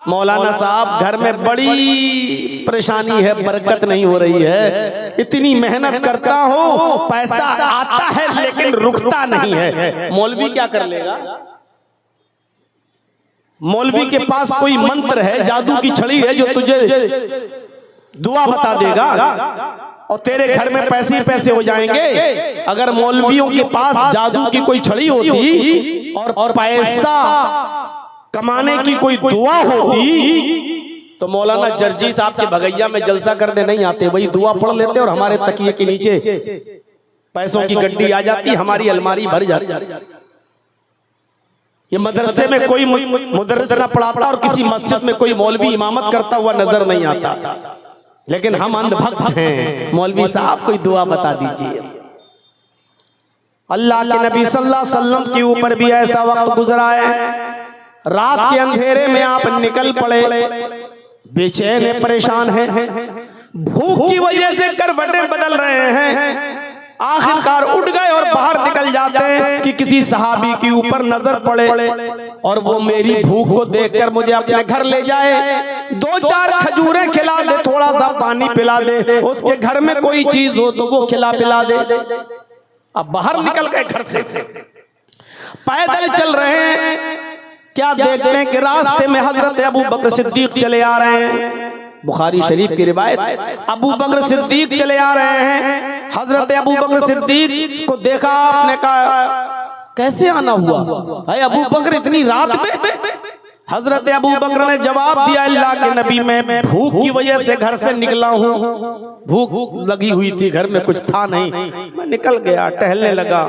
मौलाना साहब घर में बड़ी परेशानी है, बरकत नहीं हो रही है, इतनी मेहनत करता हूँ, पैसा आता है लेकिन रुकता नहीं है। मौलवी क्या कर लेगा? मौलवी के पास कोई मंत्र है, जादू की छड़ी है जो तुझे दुआ बता देगा और तेरे घर में पैसे ही पैसे हो जाएंगे। अगर मौलवियों के पास जादू की कोई छड़ी होती और पैसा कमाने की कोई दुआ होती तो मौलाना जर्जी साहब के भगैया में जलसा करने नहीं आते, वही दुआ पढ़ लेते और हमारे तकिए के नीचे पैसों की गड्डी आ जाती, हमारी अलमारी भर जाती। ये मदरसे में कोई मुदर्रिस ना पढ़ाता और किसी मस्जिद में कोई मौलवी इमामत करता हुआ नजर नहीं आता, लेकिन हम अंधभक्त हैं। मौलवी साहब कोई दुआ बता दीजिए। अल्लाह के नबी सल्लल्लाहु अलैहि वसल्लम के ऊपर भी ऐसा वक्त गुजरा है, रात के अंधेरे में आप निकल पड़े, बेचैन परेशान हैं, भूख की वजह से करवटें बदल रहे हैं, आखिरकार उठ गए और बाहर निकल जाते हैं कि किसी सहाबी के ऊपर नजर पड़े और वो मेरी भूख को देखकर मुझे अपने घर ले जाए, 2-4 खजूरें खिला दे, थोड़ा सा पानी पिला दे, उसके घर में कोई चीज हो तो वो खिला पिला दे। अब बाहर निकल गए घर से, पैदल चल रहे हैं, क्या देखते हैं कि रास्ते में हजरत अबू बकर सिद्दीक चले आ रहे हैं। बुखारी शरीफ की रिवायत, अबू बकर सिद्दीक चले आ रहे हैं। हजरत अबू बकर सिद्दीक को देखा, आपने कहा कैसे आना हुआ है अबू बकर इतनी रात में? हजरत अबू बकर ने जवाब दिया, अल्लाह के नबी मैं भूख की वजह से घर से निकला हूँ, भूख लगी हुई थी, घर में कुछ था नहीं, मैं निकल गया, टहलने लगा,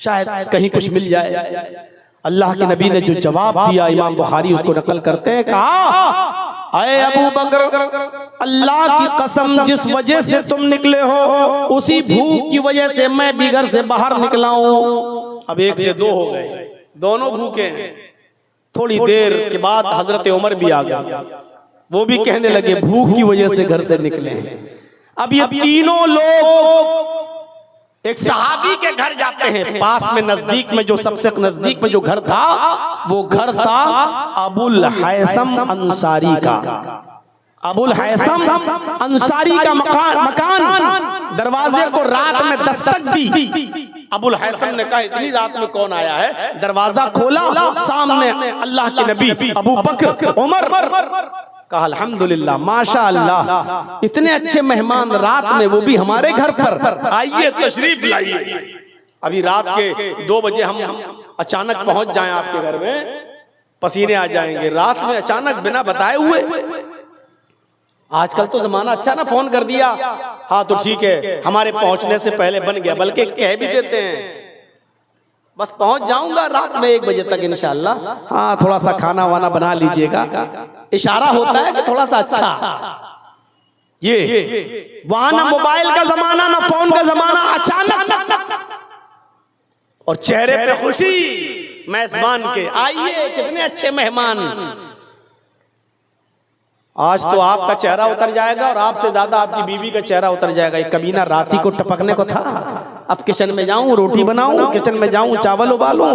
शायद कहीं कुछ मिल जाए। अल्लाह के नबी ने जो जवाब दिया, इमाम बुखारी उसको नकल करते हैं, कहा अरे अबू बकर, अल्लाह की कसम, जिस वजह से तुम निकले हो उसी भूख की वजह से मैं भी घर से बाहर निकला हूँ। अब 1 से 2 हो गए, दोनों भूखे हैं। थोड़ी देर के बाद हजरत उमर भी आ गया, वो भी कहने लगे भूख की वजह से घर से निकले हैं। अब ये तीनों लोग एक सहाबी के घर जाते हैं, पास में नजदीक में, जो सबसे नजदीक में जो घर था वो घर था अबुल हैसम अंसारी का। अबुल हैसम अंसारी का मकान दरवाजे को रात में दस्तक दी। अबुल हैसम ने कहा इतनी रात में कौन आया है? दरवाजा खोला, सामने अल्लाह के नबी अबू बकर, उमर। कहा अल्हम्दुलिल्लाह, माशा अल्लाह, इतने अच्छे मेहमान रात में, वो भी हमारे घर पर, आइए तशरीफ लाइए। अभी रात के 2 बजे हम अचानक पहुंच जाएं आपके घर में, पसीने आ जाएंगे। रात में अचानक बिना बताए हुए, आजकल तो जमाना अच्छा ना, फोन कर दिया, हाँ तो ठीक है, हमारे पहुंचने से पहले बन गया, बल्कि कह भी देते हैं बस पहुंच जाऊंगा रात में 1 बजे तक इंशाल्लाह, हाँ थोड़ा सा खाना वाना बना लीजिएगा, इशारा होता है कि थोड़ा सा अच्छा। ये वहां ना मोबाइल का जमाना ना फोन का जमाना, अचानक और चेहरे पे खुशी मेजबान के, आइए कितने अच्छे मेहमान। आज तो आपका चेहरा उतर जाएगा और आपसे ज्यादा आपकी बीवी का चेहरा उतर जाएगा। एक कमीना रात ही को टपकने को था, अब किचन में जाऊं, रोटी बनाऊं, किचन में जाऊं, चावल उबालूं,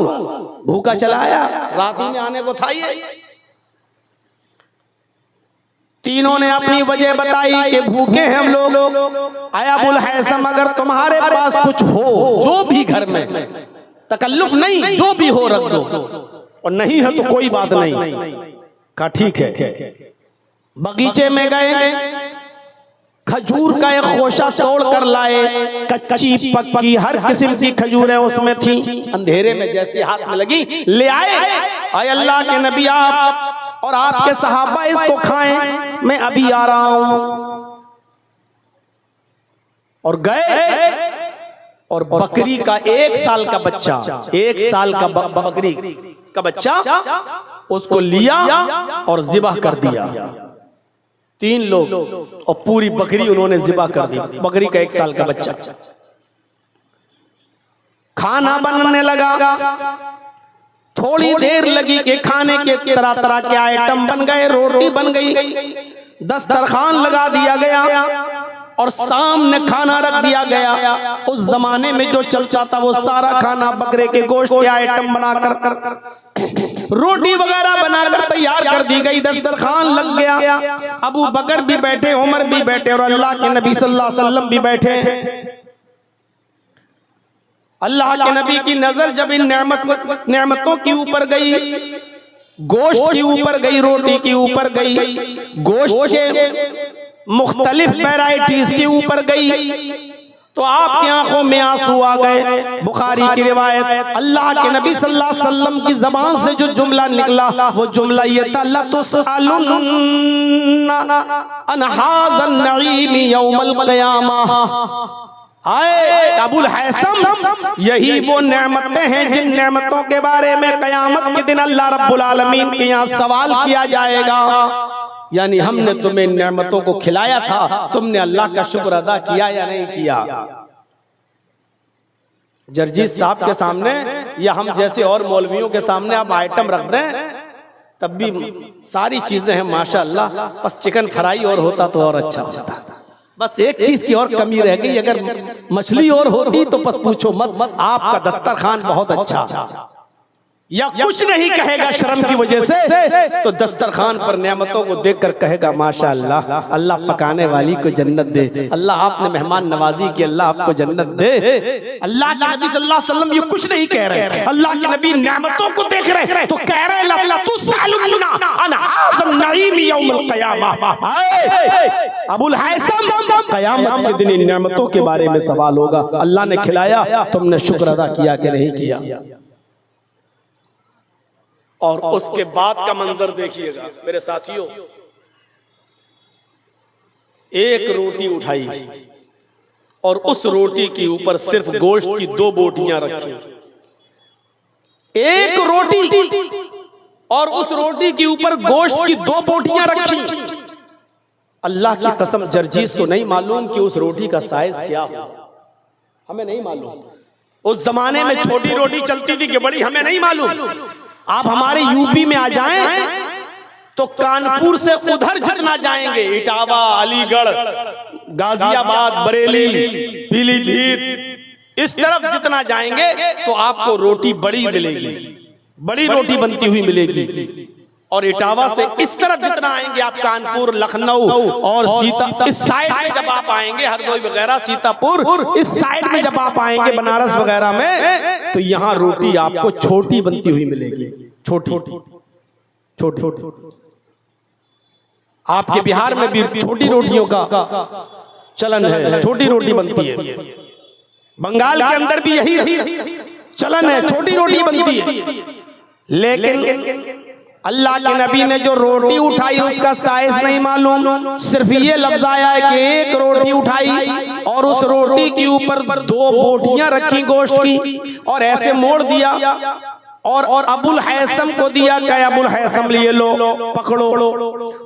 भूखा चला आया, रात ही में आने को था। ये तीनों ने अपनी वजह बताई कि भूखे हैं हम लोग। आया अबुल हैसम, अगर तुम्हारे पास कुछ हो, जो भी घर में, तकल्लुफ नहीं, जो भी हो रख दो, और नहीं है तो कोई बात नहीं। कहा ठीक है। बगीचे में गए, खजूर का एक खोशा तोड़ कर लाए, कच्ची पक्की हर किस्म की खजूरें उसमें थी। अंधेरे में जैसे हाथ में लगी ले आए, आए अल्लाह के नबी आप और आपके सहाबा इसको खाएं, मैं अभी आ रहा हूं। और गए और बकरी का 1 साल का बच्चा, 1 साल का बकरी का बच्चा उसको लिया और ज़िबह कर दिया। 3 लोग और पूरी बकरी उन्होंने ज़िबह कर दी, बकरी का 1 साल का बच्चा। खाना बनने लगा, थोड़ी देर लगी कि खाने के तरह तरह के आइटम बन गए, रोटी बन गई, दस्तरखान लगा दिया गया। और सामने खाना रख दिया गया। उस जमाने में जो चलता था वो सारा खाना बकरे के गोश्त के आइटम बनाकर, रोटी वगैरह बनाकर तैयार कर दी गई। दस्तरखान लग गया। अबू बकर भी बैठे, उमर भी बैठे और अल्लाह के नबी सल्लल्लाहु अलैहि वसल्लम भी बैठे। अल्लाह के नबी की नजर जब इन नेमतों के ऊपर गई, गोश्त के ऊपर गई, रोटी के ऊपर गई, गोश्त के मुख्तलिफ वैरायटीज के ऊपर गई, तो आपकी आंखों में आंसू आ गए। बुखारी की रिवायत, अल्लाह के नबी सल्लल्लाहु अलैहि वसल्लम की जबान से जो जुमला निकला वो जुमला ये था, ला तुसअलुन्ना अन हाज़न नईम यौमल क़ियामा। आए अबुल हैसम, यही वो नेमतें हैं जिन नेमतों के बारे में क़यामत के दिन अल्लाह रब्बुल आलमीन के यहाँ सवाल किया जाएगा। यानी हमने तुम्हें नेमतों को खिलाया था, तुमने अल्लाह का शुक्र अदा किया या नहीं किया। जर्जीस साहब के सामने या हम जैसे और मौलवियों के सामने आप आइटम रख दें तब भी सारी चीजें हैं माशाअल्लाह, बस चिकन फ्राई और होता तो और अच्छा होता। बस एक चीज की और कमी रह गई, अगर मछली और होती तो बस पूछो मत। आपका दस्तरखान बहुत अच्छा, या कुछ नहीं कहेगा शर्म की वजह से, तो दस्तरखान पर नेमतों को देखकर कहेगा माशाअल्लाह, अल्लाह पकाने वाली को जन्नत दे, अल्लाह आपने मेहमान नवाजी की, अल्लाह आपको जन्नत दे। अल्लाह के नबी सल्लल्लाहु अलैहि वसल्लम ये कुछ नहीं कह रहे, अल्लाह के नबी नेमतों को देख रहे तो कह रहे अबुल हैसम, क़यामत के दिन इन नेमतों के बारे में सवाल होगा। अल्लाह ने खिलाया, तुमने शुक्र अदा किया कि नहीं किया। और उसके बाद का मंजर देखिएगा मेरे साथियों, एक रोटी उठाई और उस रोटी के ऊपर सिर्फ गोश्त की 2 बोटियां रखी। एक रोटी और उस रोटी के ऊपर गोश्त की 2 बोटियां रखी। अल्लाह की कसम जर्जीस को नहीं मालूम कि उस रोटी का साइज क्या हो, हमें नहीं मालूम। उस जमाने में छोटी रोटी चलती थी कि बड़ी, हमें नहीं मालूम। आप हमारे यूपी में आ जाएं तो कानपुर से उधर जितना जाएंगे, इटावा, अलीगढ़, गाजियाबाद, बरेली, पीलीभीत, इस तरफ जितना जाएंगे तो आपको रोटी बड़ी मिलेगी, बड़ी रोटी बनती हुई मिलेगी। और इटावा से इस तरफ जितना आएंगे आप, कानपुर, लखनऊ और सीता, इस साइड में जब आप आएंगे, हरदोई वगैरह, सीतापुर, इस साइड में जब आप आएंगे बनारस वगैरह में, तो यहाँ रोटी आपको छोटी बनती हुई मिलेगी, छोटी छोटी। आपके बिहार में भी छोटी रोटियों का चलन है, छोटी रोटी बनती है। बंगाल के अंदर भी यही चलन है, छोटी रोटी बनती है। लेकिन अल्लाह के नबी ने जो रोटी उठाई उसका साइज नहीं मालूम, सिर्फ ये लफ्ज आया है कि एक रोटी उठाई और उस रोटी के ऊपर 2 बोटियां रखी गोश्त की, और ऐसे मोड़ दिया और अबुल हैसम को दिया। क्या अबुल हैसम लिए लो, पकड़ो,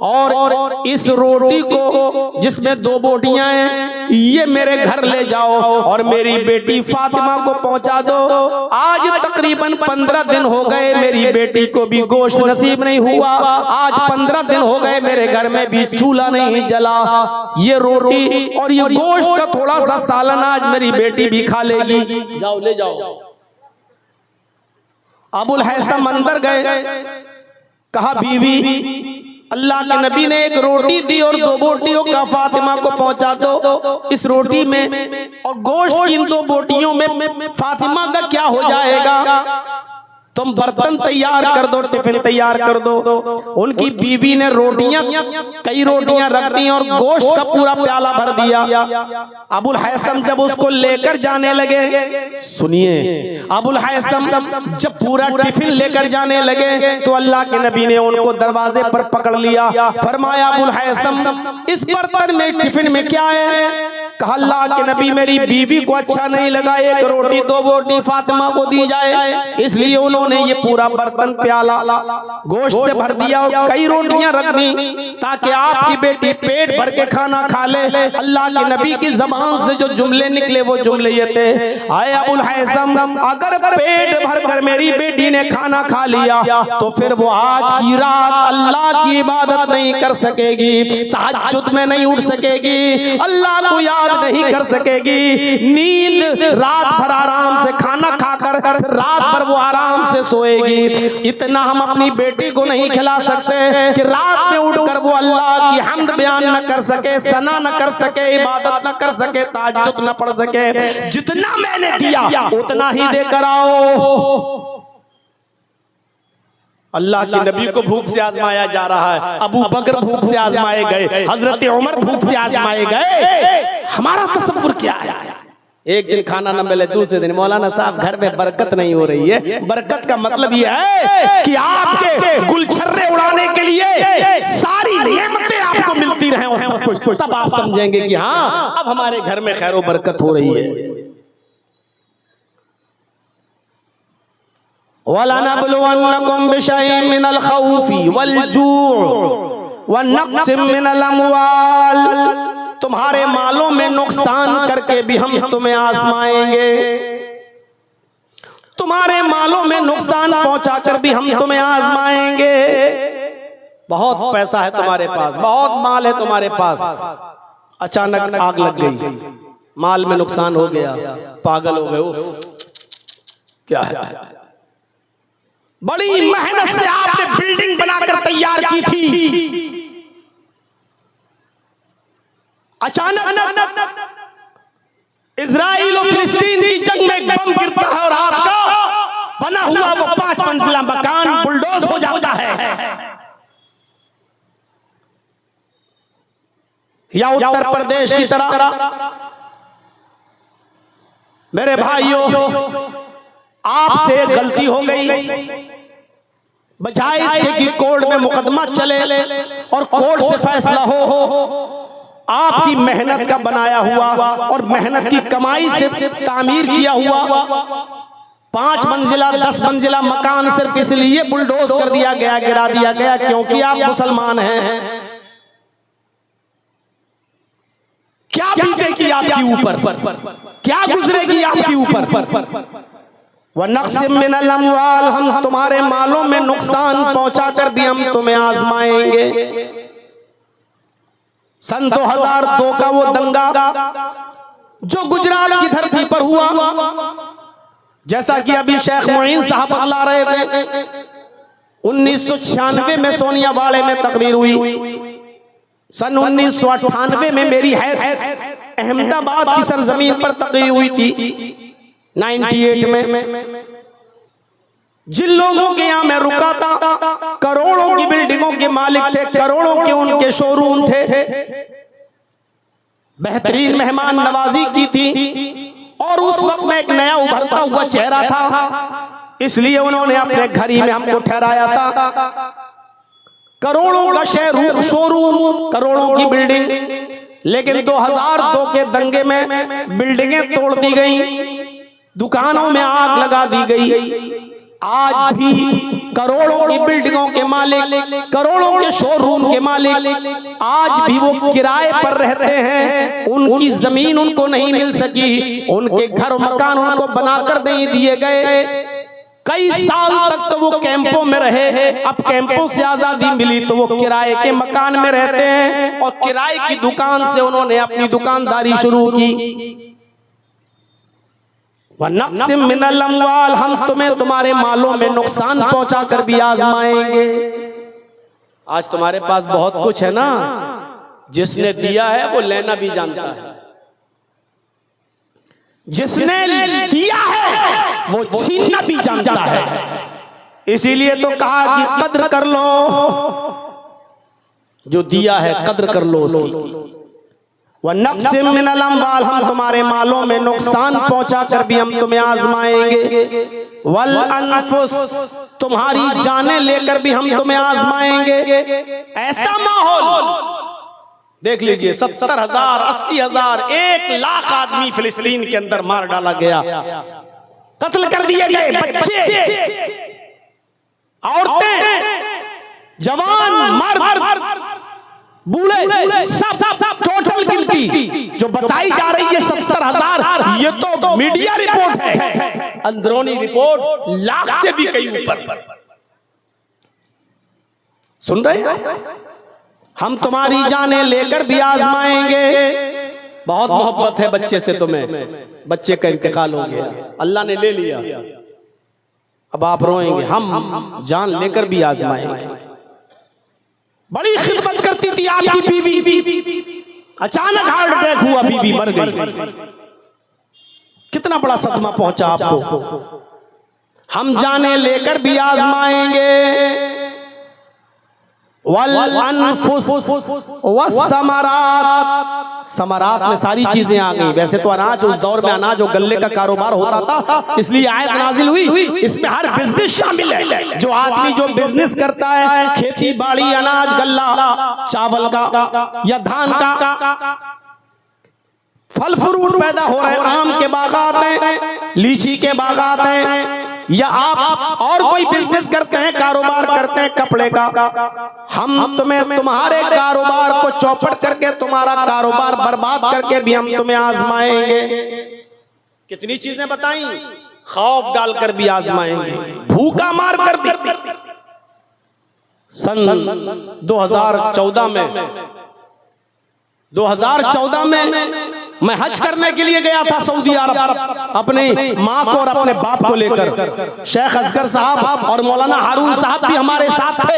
और इस रोटी को जिसमें 2 बोटियां हैं ये मेरे घर ले जाओ और मेरी बेटी फातिमा को पहुंचा दो। आज तकरीबन 15 दिन हो गए मेरी बेटी को भी गोश्त नसीब नहीं हुआ, आज 15 दिन हो गए मेरे घर में भी चूल्हा नहीं जला। ये रोटी और ये गोश्त का थोड़ा सा सालन आज मेरी बेटी भी खा लेगी, जाओ ले जाओ। अबुल हैसम अंदर गए, कहा बीवी, अल्लाह के नबी ने एक रोटी दी और 2 बोटियों का फातिमा को पहुंचा दो। इस रोटी में और गोश्त इन 2 बोटियों में फातिमा का क्या हो जाएगा? तुम बर्तन तैयार कर दो, टिफिन तैयार कर दो। उनकी बीवी ने रोटियां, कई रोटियां रख दी और गोश्त का पूरा प्याला भर दिया। अबुल हैसम जब उसको लेकर जाने लगे, सुनिए, अबुल हैसम जब पूरा टिफिन लेकर जाने लगे तो अल्लाह के नबी ने उनको दरवाजे पर पकड़ लिया। फरमाया अबुल हैसम, इस बर्तन में टिफिन में क्या है? कहा अल्लाह के नबी मेरी बीवी को अच्छा नहीं लगा एक रोटी 2 बोटी फातिमा को दी जाए, इसलिए उन्होंने ये पूरा बर्तन प्याला गोश्त से भर दिया और कई रोटियां रख दी। ताकि आपकी बेटी पेट भर के खाना खा ले। अल्लाह के नबी की ज़बान से जो जुमले निकले वो जुमले ये थे, आए अबुल हैसम, अगर पेट भर कर मेरी बेटी ने खाना खा लिया तो फिर वो आज की रात अल्लाह की इबादत नहीं कर सकेगी, तहज्जुद में नहीं उठ सकेगी, अल्लाह को याद नहीं कर सकेगी। नींद रात भर आराम से खाना खाकर रात भर वो आराम से सोएगी। इतना हम अपनी बेटी को नहीं खिला सकते कि रात में उठकर वो अल्लाह की हम्द बयान न कर सके, सना न कर सके, इबादत न कर सके, तहज्जुद न पढ़ सके। जितना मैंने दिया उतना ही देकर आओ। अल्लाह के नबी को भूख से आजमाया जा रहा है, अबू बकर भूख से आजमाए गए, हजरत उमर भूख से आजमाए गए। हमारा तसव्वुर क्या है? एक दिन खाना न मिले, दूसरे दिन मौलाना साहब घर में बरकत नहीं हो रही है। बरकत का मतलब यह है कि आपके गुलछर्रे उड़ाने के लिए सारी नेमतें आपको मिलती रहें और सब कुछ, तब आप समझेंगे कि हाँ अब हमारे घर में खैर बरकत हो रही है। वलनबलुवन्नकुम बिशैइन मिनल खौफि वल जूअ वनक्सिम मिनल अमवाल, तुम्हारे मालों में नुकसान करके भी हम तुम्हें आजमाएंगे, तुम्हारे मालों में नुकसान पहुंचाकर भी हम तुम्हें आजमाएंगे। बहुत पैसा है तुम्हारे पास, बहुत माल है तुम्हारे पास, अचानक आग लग गई, माल में नुकसान हो गया, पागल हो गए। क्या है? बड़ी मेहनत से आपने बिल्डिंग बनाकर तैयार की थी, अचानक इजराइल और फिलिस्तीन की जंग में एक बम गिरता है और आपका बना हुआ वो 5 मंजिला मकान बुलडोज हो जाता है। या उत्तर प्रदेश की तरह मेरे भाइयों, आपसे गलती हो गई, बजाय इसके कि कोर्ट में मुकदमा चले और कोर्ट से फैसला हो, आपकी मेहनत का बनाया हुआ और मेहनत की कमाई से तामीर किया हुआ 5 मंजिला 10 मंजिला मकान सिर्फ इसलिए बुलडोज कर दिया गया, गिरा दिया गया क्योंकि आप मुसलमान हैं। क्या बीतेगी आपके ऊपर, क्या गुजरेगी आपके ऊपर। वनक्सिम मिनल अमवाल, हम तुम्हारे मालों में नुकसान पहुंचाकर भी हम तुम्हें आजमाएंगे। सन 2002 का वो दंगा जो गुजरात की धरती पर हुआ, जैसा कि अभी शेख मोइन साहब बता रहे थे, 1996 में सोनिया वाड़े में तकरीर हुई, सन 1998 में मेरी हैत अहमदाबाद की सरजमीन पर तकरीर हुई थी, 98 में। जिन लोगों के यहाँ मैं रुका था करोड़ों की बिल्डिंगों के मालिक थे, करोड़ों के उनके शोरूम थे, बेहतरीन मेहमान नवाजी की थी और उस वक्त में एक नया उभरता हुआ चेहरा था, इसलिए उन्होंने अपने घर ही में हमको ठहराया था। करोड़ों का शोरूम, करोड़ों की बिल्डिंग, लेकिन 2002 के दंगे में बिल्डिंगें तोड़ दी गई, दुकानों में आग लगा दी गई। आज भी करोड़ों की बिल्डिंगों के मालिक, करोड़ों के शोरूम के मालिक आज भी वो किराए पर रहते हैं, उनकी जमीन उनको नहीं मिल सकी, उनके घर मकान उनको बनाकर नहीं दिए गए। कई साल तक तो वो कैंपों में रहे, अब कैंपों से आजादी मिली तो वो किराए के मकान में रहते हैं और किराए की दुकान से उन्होंने अपनी दुकानदारी शुरू की। वनक्सिम मिनल अमवाल, हम तुम्हें तुम्हारे मालों में नुकसान पहुंचा कर भी आजमाएंगे। आज तुम्हारे पास बहुत कुछ है ना, जिसने दिया है वो लेना भी जानता है, जिसने दिया है वो छीनना भी जानता है। इसीलिए तो कहा कि कद्र कर लो, जो दिया है कद्र कर लो उसकी। वनक्सिम मिनल अमवाल, हम तुम्हारे मालों में नुकसान पहुंचा कर भी हम तुम्हें आजमाएंगे। वल अनफुस, तुम्हारी जानें लेकर भी हम तुम्हें आजमाएंगे। ऐसा माहौल देख लीजिए, 70,000, 80,000, 1,00,000 आदमी फिलिस्तीन के अंदर मार डाला गया, कत्ल कर दिए गए, बच्चे, औरतें, जवान, मर्द, बूढ़े सब टोटल गिनती जो बताई जा रही है 70,000, ये तो मीडिया रिपोर्ट है। अंदरूनी रिपोर्ट लाख से भी कहीं ऊपर। सुन रहे हैं? हम तुम्हारी जानें लेकर भी आजमाएंगे। बहुत मोहब्बत है बच्चे से तुम्हें, बच्चे का इंतकाल हो गया, अल्लाह ने ले लिया, अब आप रोएंगे। हम जान लेकर भी आजमाएंगे। बड़ी खिदमत करती थी आपकी बीवी, अचानक हार्ट अटैक हुआ, बीवी मर गई। कितना बड़ा सदमा पहुंचा आपको। हम जाने लेकर भी आजमाएंगे। वल अनफुस वस्समरात, समरात में सारी चीजें आ गई। वैसे तो अनाज, उस दौर में अनाज और गल्ले का कारोबार होता था, इसलिए आयत नाजिल हुई। इसमें हर बिजनेस शामिल है। जो आदमी जो बिजनेस करता है, खेती बाड़ी, अनाज, गल्ला, चावल का या धान का, फल फ्रूट पैदा हो रहे हैं, आम के बागात हैं, लीची के बागात हैं, या आप और कोई बिजनेस करते हैं, कारोबार करते हैं कपड़े का, हम तुम्हें तुम्हारे कारोबार को चौपट करके, तुम्हारा कारोबार बर्बाद करके भी हम तुम्हें आजमाएंगे। कितनी चीजें बताई, खौफ डालकर भी आजमाएंगे, भूखा मार कर भी। सन 2014 में मैं हज करने के लिए गया था सऊदी अरब, अपनी माँ को और अपने बाप को लेकर। शेख असगर साहब और मौलाना हारून साहब भी हमारे साथ थे।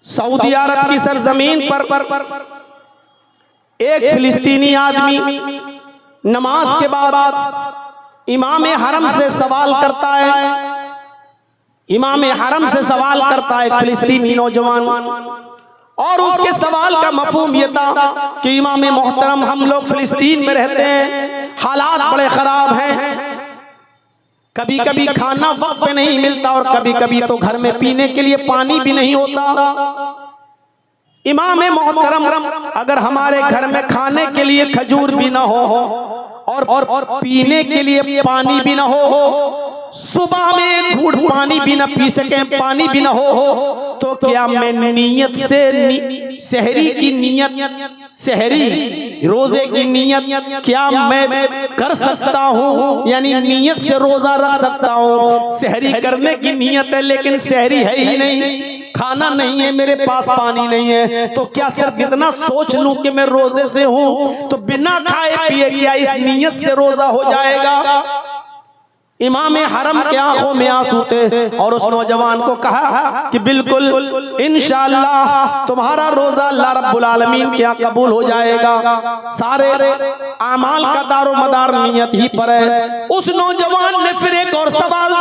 सऊदी अरब की सरजमीन पर एक फिलिस्तीनी आदमी नमाज के बाद इमाम हरम से सवाल करता है। इमाम हरम से सवाल करता है फिलिस्तीनी नौजवान, और उसके सवाल का मफहूम यह था कि इमाम मोहतरम, हम लोग फिलिस्तीन में रहते हैं, हालात बड़े खराब हैं, कभी कभी खाना वक्त पे नहीं मिलता और कभी कभी तो घर में पीने के लिए पानी भी नहीं होता। इमाम मोहतरम, अगर हमारे घर में खाने के लिए खजूर भी ना हो और पीने के लिए पानी भी ना हो, सुबह में एक घूंट पानी भी ना पी सके, पानी भी ना हो, तो क्या मैं नियत से सहरी की नियत, सहरी रोजे की नियत क्या मैं कर सकता हूँ? यानी नियत से रोजा रख सकता हूँ। सहरी करने की नियत है लेकिन सहरी है ही नहीं, खाना नहीं है मेरे पास, पानी नहीं है, तो क्या सिर्फ इतना सोच लूं कि मैं रोजे से हूं तो बिना खाए पिए क्या इस नियत से रोजा हो जाएगा? इमाम हरम के आंखों में आंसू थे और उस नौजवान को कहा कि बिल्कुल इंशाअल्लाह तुम्हारा रोजा अल्लाह रब्बुल आलमीन के यहाँ कबूल हो जाएगा। सारे आमाल का दारो मदार नियत ही पर है। उस नौजवान ने फिर एक और सवाल